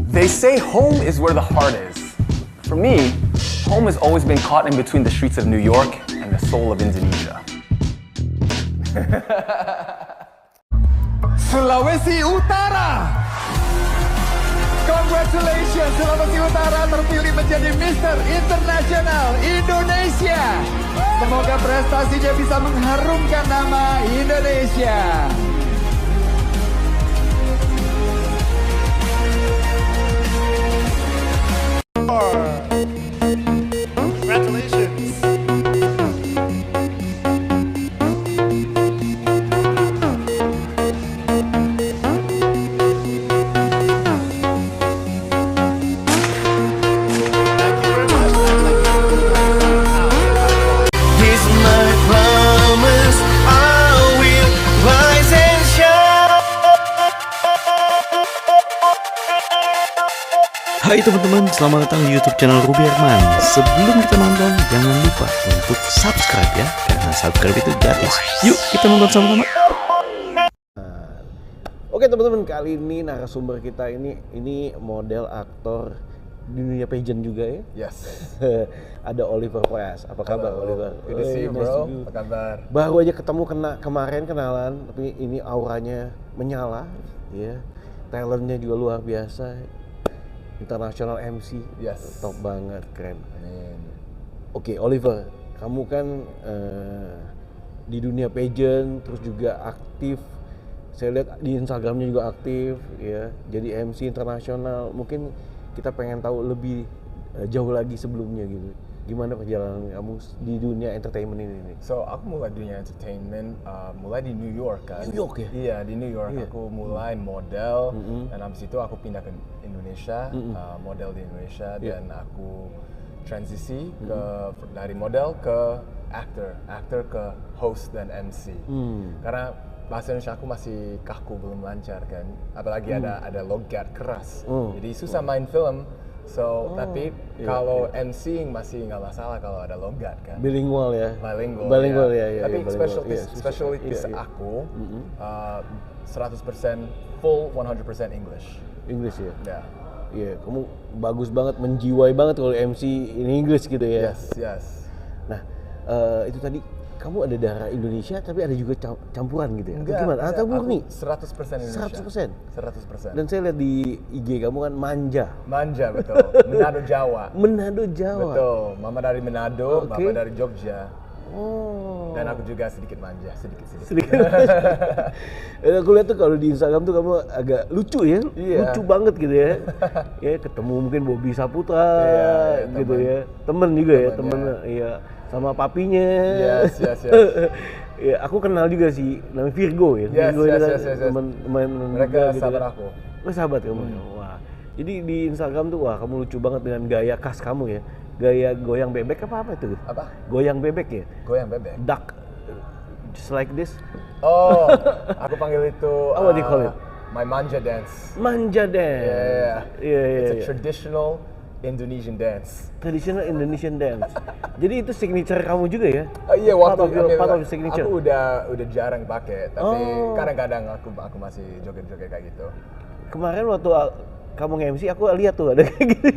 They say home is where the heart is. For me, home has always been caught in between the streets of New York and the soul of Indonesia. Sulawesi Utara. Congratulations, Sulawesi Utara terpilih menjadi Mr. International Indonesia. Semoga prestasinya bisa mengharumkan nama Indonesia. Congratulations. Hai teman-teman, selamat datang di YouTube channel Ruby Herman. Sebelum kita nonton, jangan lupa untuk subscribe ya, karena subscribe itu gratis. Yuk kita nonton sama-sama. Oke teman-teman, kali ini narasumber kita ini model aktor di dunia pageant juga ya. Yes. Ada Oliver Pras. Apa kabar Oliver? Good to see you, bro. Apa kabar? Baru aja ketemu kemarin kenalan, tapi ini auranya menyala, ya. Talentnya juga luar biasa. International MC, Yes. Top banget, keren. Amin. Oke, Oliver, kamu kan di dunia pageant, terus juga aktif. Saya lihat di Instagramnya juga aktif, ya. Jadi MC internasional. Mungkin kita pengen tahu lebih jauh lagi sebelumnya gitu. Gimana perjalanan kamu di dunia entertainment ini? So aku mulai dunia entertainment mulai di New York kan. New York ya? Iya di New York. Iya. Aku mulai model dan habis itu aku pindah ke Indonesia, model di Indonesia dan aku transisi dari model ke actor ke host dan MC. Karena bahasa Indonesia aku masih kaku, belum lancar kan. Apalagi ada logat keras. Jadi susah main film. So, tapi kalau MCing masih nggak masalah kalau ada logat kan. Bilingual ya? Bilingual ya. Tapi specialties aku 100% full 100% English. English ya? Ya. Iya, kamu bagus banget, menjiwai banget kalau MC in English gitu ya? Yes. Nah, itu tadi kamu ada darah Indonesia tapi ada juga campuran gitu ya? Enggak, gimana? Atau murni? 100% Indonesia. 100%? Dan saya lihat di IG kamu kan manja, betul. Manado Jawa. Manado Jawa. Betul. Mama dari Manado, Oke. Bapak dari Jogja. Oh. Dan aku juga sedikit manja, sedikit. Aku lihat tuh kalau di Instagram tuh kamu agak lucu ya, Iya. lucu banget gitu ya. Ya ketemu mungkin Bobby Saputra Iya, gitu temen. ya, temen juga ya, Temen, temen iya, sama papinya. Yes. Ya, aku kenal juga sih, namanya Virgo ya. Yes, Virgo itu kan yes. teman Mereka juga gitu sahabat kan. aku. Oh, sahabat kamu. Wah. Jadi di Instagram tuh wah kamu lucu banget dengan gaya khas kamu ya. Gaya goyang bebek apa itu? Apa? Goyang bebek ya? Goyang bebek. Duck. Just like this. Oh, aku panggil itu What do you call it? my manja dance. Manja dance. Iya. It's a traditional Indonesian dance. Traditional Indonesian dance. Jadi itu signature kamu juga ya? Iya, part of your signature. Aku udah jarang pakai, tapi Oh. kadang-kadang aku masih joget-joget kayak gitu. Kemarin waktu kamu nge-MC aku lihat tuh ada kayak gitu.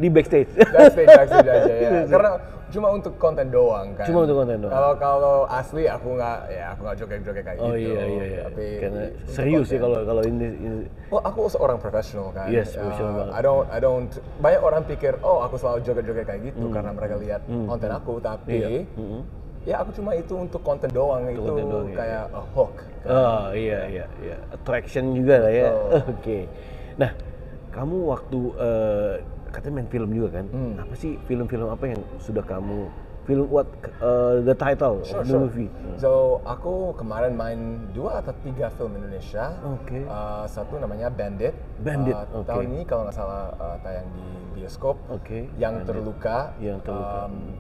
Di backstage. Backstage aja ya. Karena cuma untuk konten doang kan. Cuma untuk konten doang. Kalau asli aku nggak joget-joget kayak Oh gitu. iya. Tapi Karena untuk serius ya konten. kalau ini. Well, aku seorang profesional kan. Yes, profesional banget. I don't. Banyak orang pikir, oh aku selalu joget-joget kayak gitu karena mereka lihat konten aku, tapi ya aku cuma itu untuk konten doang. Itu konten doang, iya. kayak a hook. Oh iya. Attraction juga lah ya. Oke. Nah, kamu waktu katanya main film juga kan? Apa sih film-film apa yang sudah kamu the title of the movie? So aku kemarin main 2 atau 3 film Indonesia. Oke. Satu namanya Bandit. Oke. Tahun ini kalau nggak salah tayang di bioskop. Oke. Yang terluka.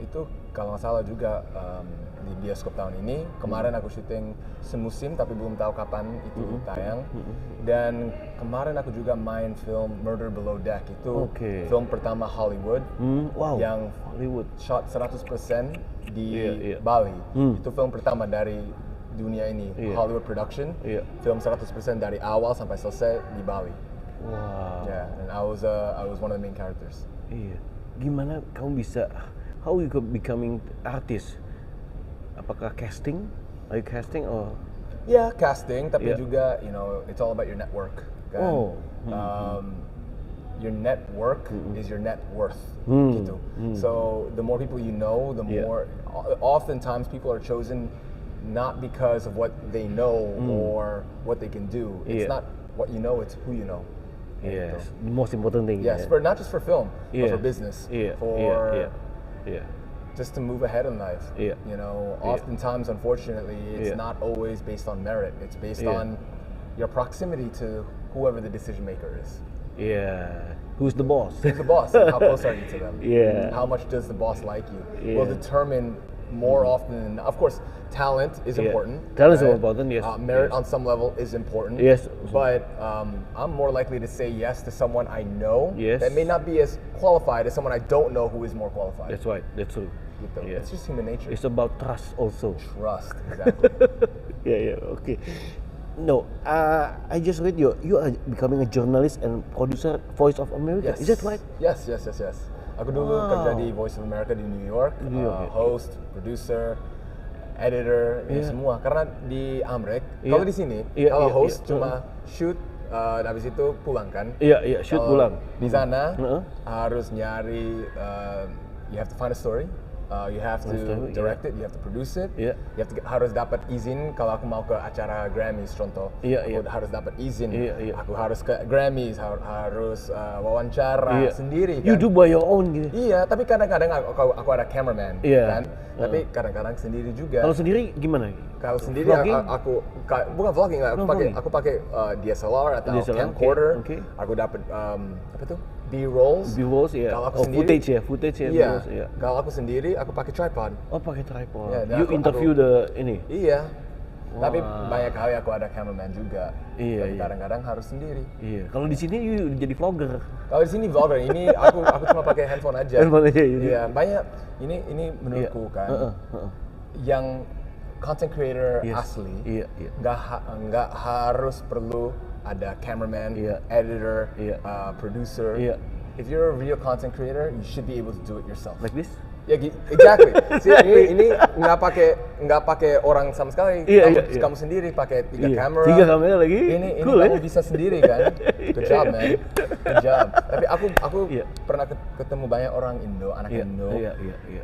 Itu kalau nggak salah juga di bioskop tahun ini. Kemarin aku syuting semusim tapi belum tahu kapan itu tayang. Dan kemarin aku juga main film Murder Below Deck. Itu film pertama Hollywood. Wow. Yang Hollywood shot 100% di Iya. Bali. Itu film pertama dari dunia ini, Iya. Hollywood production. Iya. Film 100% dari awal sampai selesai di Bali. Wow. Yeah, and I was one of the main characters. Iya. Gimana kamu bisa? How you becoming artist? Apakah casting? Are you casting or? Yeah, casting, tapi Yeah. juga, you know, it's all about your network. Kan? Oh. Your network is your net worth, Hmm. gitu. So the more people you know, the Yeah. more. Oftentimes, people are chosen not because of what they know or what they can do. It's Yeah. not what you know; it's who you know. Yes, Gitu. the most important thing. Yes, yeah. for not just for film, Yeah. but for business, Yeah. for Yeah. just to move ahead in life. Yeah. You know, Yeah. oftentimes, unfortunately, it's Yeah. not always based on merit. It's based Yeah. on your proximity to whoever the decision maker is. Yeah. Who's the boss? Who's the boss? And how close are you to them? Yeah. How much does the boss like you? Yeah. Will determine more often than, of course, talent is Yeah. important. Talent is important, yes. Merit Yes. on some level is important. Yes. But I'm more likely to say yes to someone I know Yes. that may not be as qualified as someone I don't know who is more qualified. That's right. That's true. Gitu. Yeah. It's just human nature. It's about trust also. Trust, exactly. Yeah. Okay. No, I just read you are becoming a journalist and producer Voice of America. Yes. Is that right? Yes. Aku dulu Wow. kerja di Voice of America di New York, New York, ya. host, producer, editor, ya Yeah. semua. Karena di Amrik, Yeah. kalau di sini, Yeah, kalau yeah, host yeah. cuma shoot, habis itu pulang kan. Iya, shoot Kalau pulang. Di sana Heeh. harus nyari, you have to find a story. You have to Story, direct it, you have to produce it, Yeah. you have to harus dapat izin. Kalau aku mau ke acara Grammys contoh, Iya, aku iya. harus dapat izin. Iya. Aku harus ke Grammys, harus wawancara Iya. sendiri. You Kan? do by your own gitu. Iya, tapi kadang-kadang aku ada cameraman, Iya. kan? Tapi kadang-kadang sendiri juga. Kalau sendiri gimana? Kalau sendiri Vlogging? bukan vlogging, No, aku pakai DSLR atau DSLR, camcorder. okay. Aku dapat apa tuh? B-rolls. B-rolls, ya. Kalau aku Oh, sendiri, footage ya, Iya. B-rolls, ya. Kalau aku sendiri, aku pakai tripod. Oh, pakai tripod. Iya, dan You aku- interview the ini. Iya. Tapi banyak kali aku ada cameraman juga. Iya, Tapi iya. kadang-kadang harus sendiri. Iya. Kalau di sini you jadi vlogger. Kalau di sini vlogger, ini aku cuma pakai handphone aja. Handphone aja, iya. Iya, banyak. Ini menurutku Iya. kan, Heeh. yang content creator Yes. asli, Iya. nggak harus perlu ada cameraman, Iya. editor, Iya. producer. Iya. If you're a real content creator, you should be able to do it yourself. Like this? Ya, exactly. ini nggak pakai orang sama sekali. Iya, kamu sendiri pakai 3 Iya. kamera. 3 kamera lagi. Ini Cool, kamu ya? bisa sendiri kan. Good job, man. Good job. Tapi aku Iya. pernah ketemu banyak orang Indo, anak Iya, Indo. iya.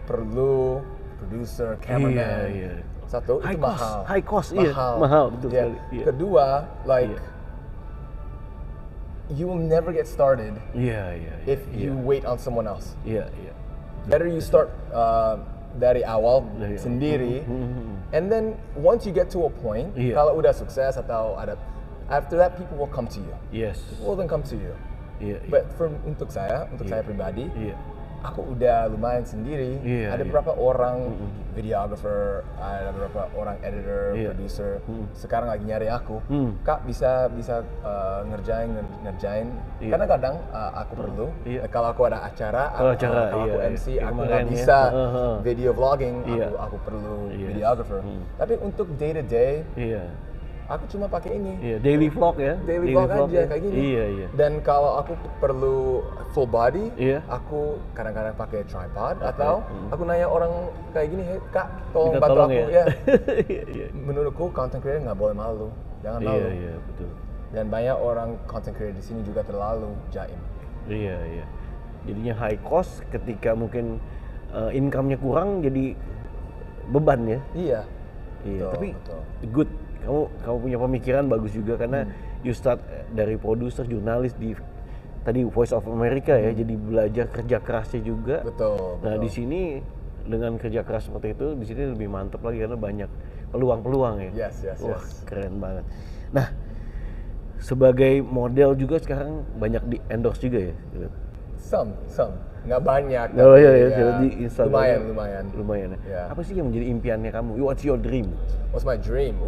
Perlu producer, cameraman. Iya. Satu, High itu cost, mahal. high cost, iya. Mahal, betul Iya. sekali, iya. Kedua, like, Iya. you will never get started Iya. if you wait on someone else. Iya. Better you start dari awal Dari awal. sendiri, and then once you get to a point, Iya. kalau udah sukses atau ada, after that people will come to you. Yes. People will then come to you. Iya. But untuk saya pribadi, Iya. aku udah lumayan sendiri. Iya, Ada iya. beberapa orang videographer, ada beberapa orang editor, Iya. producer. Sekarang lagi nyari aku. Kak bisa ngerjain. Iya. Karena kadang aku perlu. Iya. Kalau aku ada acara, Oh, kalau aku iya. MC, Kayak aku kemarin nggak ya. bisa Heeh. video vlogging. Iya. Aku perlu Yes. videographer. Tapi untuk day to day, Iya. aku cuma pakai ini. Iya, daily vlog ya. Daily vlog aja ya. kayak gini. Iya. Dan kalau aku perlu full body, Iya. aku kadang-kadang pakai tripod atau aku nanya orang kayak gini, "Hey, Kak, tolong Minta bantu tolong aku." ya. Ya. Iya. Menurutku content creator nggak boleh malu. Jangan malu. Iya, betul. Dan banyak orang content creator di sini juga terlalu jaim. Iya. Jadinya high cost ketika mungkin income-nya kurang jadi beban ya. Iya. Iya, Betul, tapi betul. good. Kamu punya pemikiran bagus juga karena you start dari produser, jurnalis di tadi Voice of America ya, jadi belajar kerja kerasnya juga. Betul. Nah, di sini dengan kerja keras seperti itu, di sini lebih mantap lagi karena banyak peluang-peluang ya. Yes. Wah, keren banget. Nah, sebagai model juga sekarang banyak di endorse juga ya. Some. Nggak banyak. Oh tapi iya, ya, di Instagram. Lumayan. Ya. Ya. Apa sih yang menjadi impiannya kamu? What's your dream? What's my dream?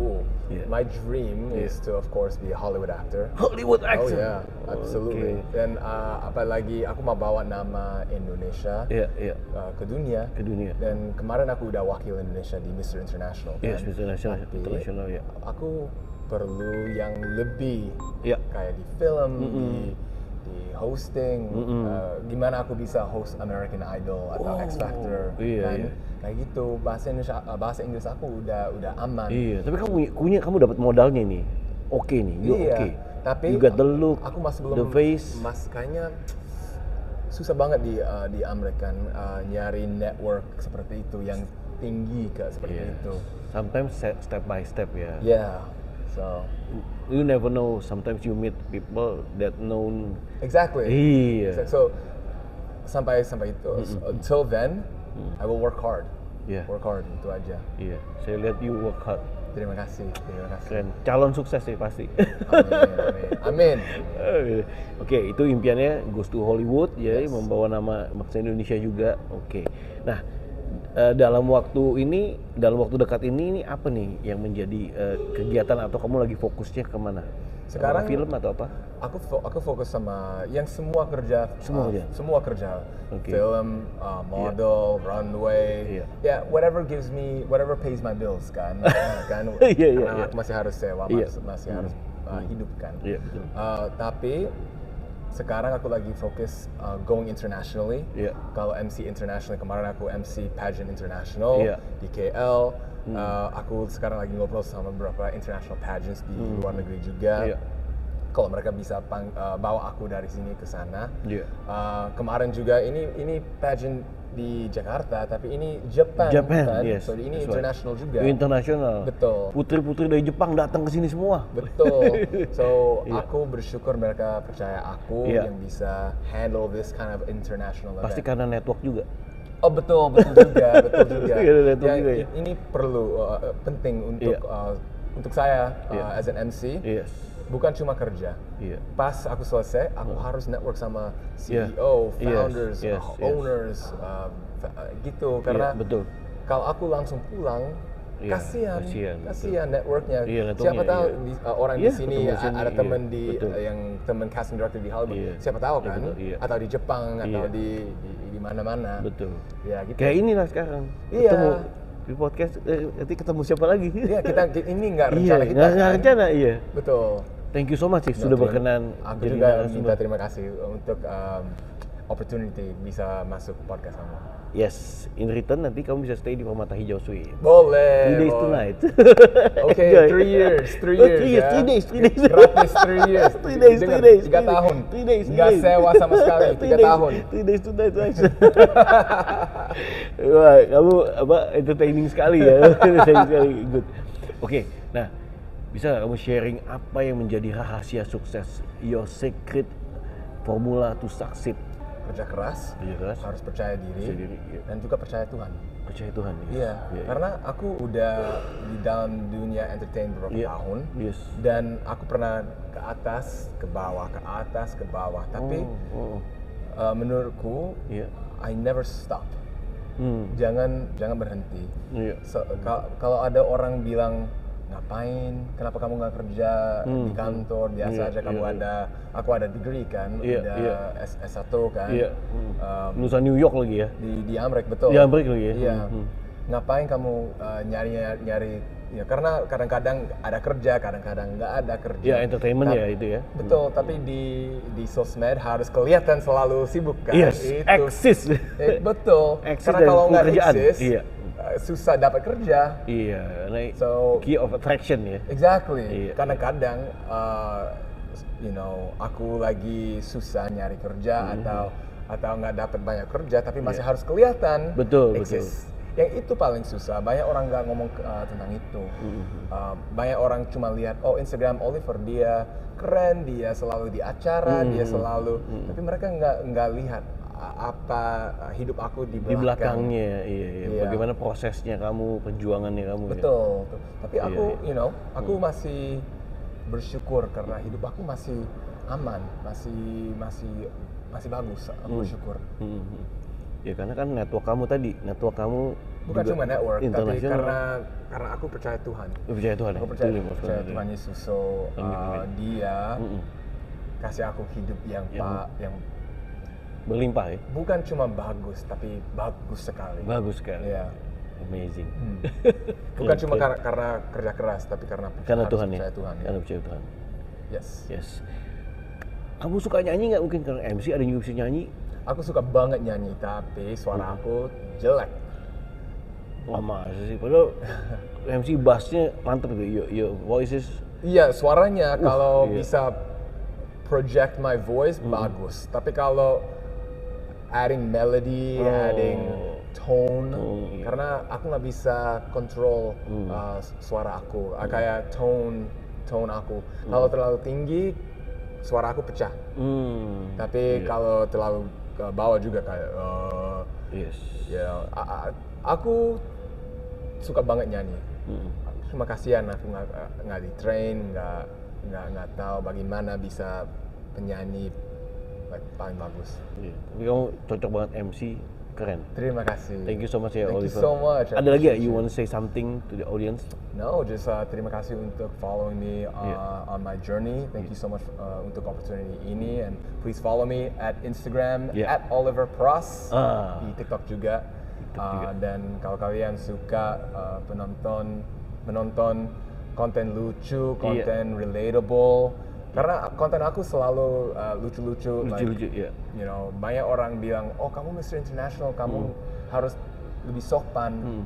Yeah. My dream is to, of course, be a Hollywood actor. Hollywood Oh actor. yeah, absolutely. Okay. Dan apalagi aku mau bawa nama Indonesia Iya. ke dunia. Ke dunia. Dan kemarin aku udah wakil Indonesia di Mr. International. Yes, kan? Mr. International, Tapi international, ya. Aku perlu yang lebih Iya. kayak di film, di di hosting, gimana aku bisa host American Idol atau X Factor, iya, kan? iya. Kayak gitu. Bahasa Inggris aku udah aman. Iya, tapi kamu dapat modalnya nih. Oke nih, oke. Tapi you got the look, aku masih belum the face. kayaknya susah banget di Amerika kan, nyari network seperti itu yang tinggi seperti itu. Sometimes step by step ya. Yeah. So You never know. Sometimes you meet people that known. exactly. Iya. So sampai itu. So, until then, I will work hard. Iya. Work hard itu aja. Iya. Saya lihat you work hard. Terima kasih. Keren. Calon sukses sih pasti. Amin. Oke, itu impiannya goes to Hollywood, ya, membawa nama bangsa Indonesia juga. Oke. Nah, dalam waktu dekat ini apa nih yang menjadi kegiatan atau kamu lagi fokusnya kemana? Sekarang film atau apa? Aku fokus sama yang semua kerja. Semua kerja. Okay. Film, model, runway. Yeah, whatever pays my bills kan. Karena aku masih harus sewa, masih harus hidup kan. Iya, betul. Tapi sekarang aku lagi fokus going internationally. Kalau MC internationally, kemarin aku MC pageant international di KL. Aku sekarang lagi ngobrol sama beberapa international pageants di luar negeri juga. Kalau mereka bisa bawa aku dari sini ke sana. Kemarin juga ini pageant di Jakarta, tapi ini Jepang kan? Yes. So ini international juga. International. Betul. Putri-putri dari Jepang datang ke sini semua. Betul. So aku bersyukur mereka percaya aku yang bisa handle this kind of international event. Pasti karena network juga. Oh betul juga. Ini perlu penting untuk saya as an MC. Bukan cuma kerja. Pas aku selesai, aku harus network sama CEO, founders, owners, gitu. Karena kalau aku langsung pulang, kasihan networknya. Siapa tahu orang di sini ada teman yang teman casting director di Hollywood. Siapa tahu kan? Atau di Jepang atau di mana-mana. Betul. Ya gitu. Kayak inilah sekarang. Ketemu di podcast nanti ketemu siapa lagi? Iya, kita ini nggak rencana kita. Nggak rencana, iya. Betul. Thank you so much sih sudah berkenan. Aku juga minta terima kasih untuk opportunity bisa masuk podcast kamu. Yes, in return nanti kamu bisa stay di Permata Hijau Suite. Boleh. 3 days tonight. Oke, 3 years. 3 years. 3 days. Gratis 3 years. 3 days. 3 tahun. 3 days. Nggak sewa sama sekali. 3 tahun. 3 days tonight. Wah, kamu entertaining sekali ya. Entertaining sekali. Good. Oke, nah bisa nggak kamu sharing apa yang menjadi rahasia sukses? Your secret formula to succeed. Kerja keras, harus percaya diri, dan juga percaya Tuhan. Percaya Tuhan, Iya, karena aku udah di dalam dunia entertain beberapa tahun, dan aku pernah ke atas, ke bawah, tapi menurutku, I never stop. Jangan berhenti. Kalau ada orang bilang, ngapain? Kenapa kamu nggak kerja di kantor? Biasa aja aku ada degree kan, S1 kan. Lulusan New York lagi ya? Di Amerika, betul. Di Amerika lagi ya? Iya. Ngapain kamu nyari? Ya karena kadang-kadang ada kerja, kadang-kadang nggak ada kerja. Ya entertainment ya itu ya. Betul, tapi di sosmed harus kelihatan selalu sibuk kan. Yes, eksis. Betul. Karena kalau nggak eksis, susah dapat kerja. Iya, so key of attraction ya. Exactly. Kadang-kadang, aku lagi susah nyari kerja atau nggak dapat banyak kerja, tapi masih harus kelihatan. Betul. Yang itu paling susah. Banyak orang nggak ngomong tentang itu. Banyak orang cuma lihat, Instagram Oliver dia keren, dia selalu di acara, dia selalu. Tapi mereka nggak lihat apa hidup aku di belakangnya. Iya. Bagaimana prosesnya kamu, perjuangannya kamu. Betul. Tapi aku masih bersyukur karena hidup aku masih aman, masih bagus. Aku bersyukur. Ya karena kan network kamu bukan cuma network, tapi karena aku percaya Tuhan. Percaya Tuhan. Aku percaya Tuhan Yesus. So dia kasih aku hidup yang berlimpah ya? Bukan cuma bagus, tapi bagus sekali. Bagus sekali. Iya. Amazing. Bukan cuma karena kerja keras, tapi karena Tuhan ya. Percaya Tuhan. Karena percaya Tuhan. Yes. Kamu suka nyanyi nggak? Mungkin karena MC ada yang bisa nyanyi. Aku suka banget nyanyi, tapi suara aku jelek. Wah masa sih, padahal MC bassnya mantep tuh, your voice is... Iya, suaranya kalau iya. bisa project my voice bagus. Tapi kalau adding melody, adding tone, iya. karena aku nggak bisa control suara aku. Kayak tone aku. Kalau terlalu tinggi, suara aku pecah. Tapi kalau terlalu ke bawah juga kayak, Yes. aku suka banget nyanyi. Cuma kasihan aku nggak di train, nggak tahu bagaimana bisa penyanyi paling bagus. Iya. Tapi kamu cocok banget MC, keren. Terima kasih. Thank you so much ya, Thank Oliver. you so much. Ada lagi ya, you want to say something to the audience? No, just terima kasih untuk following me on my journey. Thank you so much untuk opportunity ini, and please follow me at Instagram @OliverPros, di TikTok juga. Dan kalau kalian suka menonton konten lucu, konten relatable, karena konten aku selalu lucu-lucu. Iya. You know, banyak orang bilang, oh kamu Mr. International, kamu harus lebih sopan.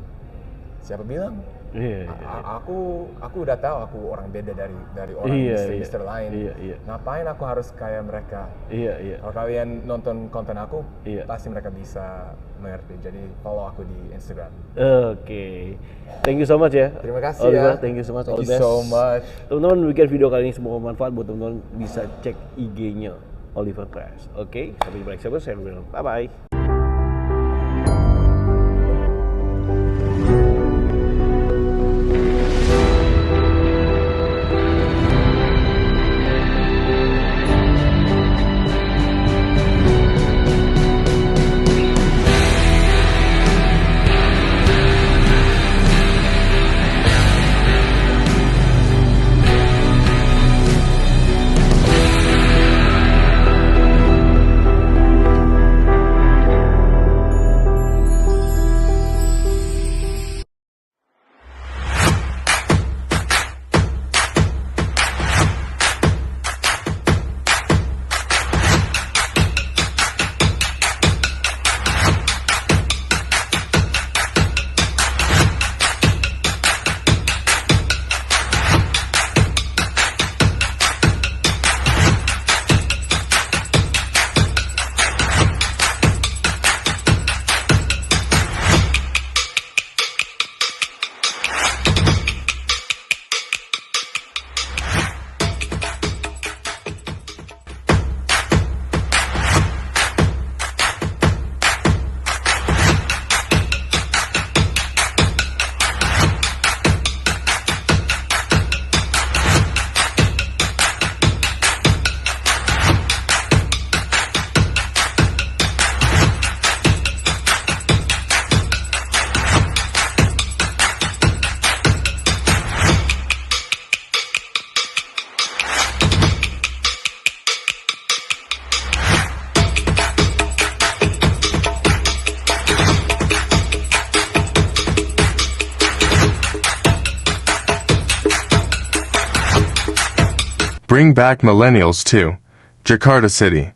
Siapa bilang? Iya. Aku udah tahu aku orang beda dari orang Mister lain. Iya. Ngapain aku harus kayak mereka? Iya. Kalau kalian nonton konten aku, Iya. pasti mereka bisa mengerti. Jadi follow aku di Instagram. Oke. Thank you so much ya. Terima kasih Oliver, ya. thank you so much. All Thank the you best. so much. Teman-teman, bikin video kali ini semoga bermanfaat buat teman-teman, bisa cek IG-nya Oliver Press. Oke, sampai jumpa next episode. Saya bilang bye-bye. Bring back millennials to Jakarta City.